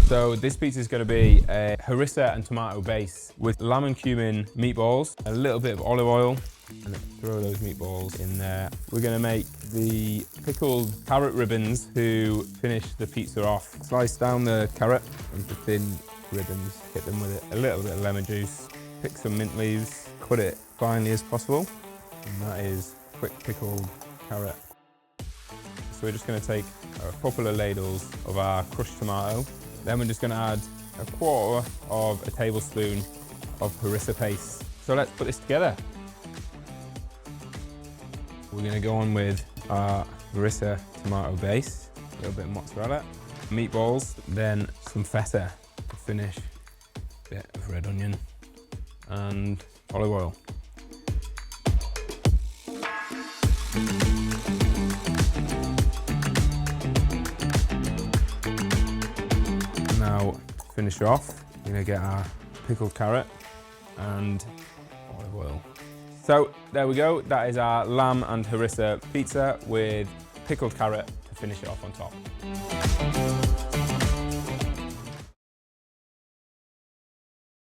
So this pizza is going to be a harissa and tomato base with lamb and cumin meatballs, a little bit of olive oil, and throw those meatballs in there. We're going to make the pickled carrot ribbons to finish the pizza off. Slice down the carrot into thin ribbons, hit them with a little bit of lemon juice, pick some mint leaves, cut it finely as possible, and that is quick pickled carrot. So we're just going to take a couple of ladles of our crushed tomato. Then we're just going to add a quarter of a tablespoon of harissa paste. So let's put this together. We're going to go on with our harissa tomato base, a little bit of mozzarella, meatballs, then some feta to finish, a bit of red onion and olive oil. Now, to finish off, we're going to get our pickled carrot and olive oil. So there we go, that is our lamb and harissa pizza with pickled carrot to finish it off on top.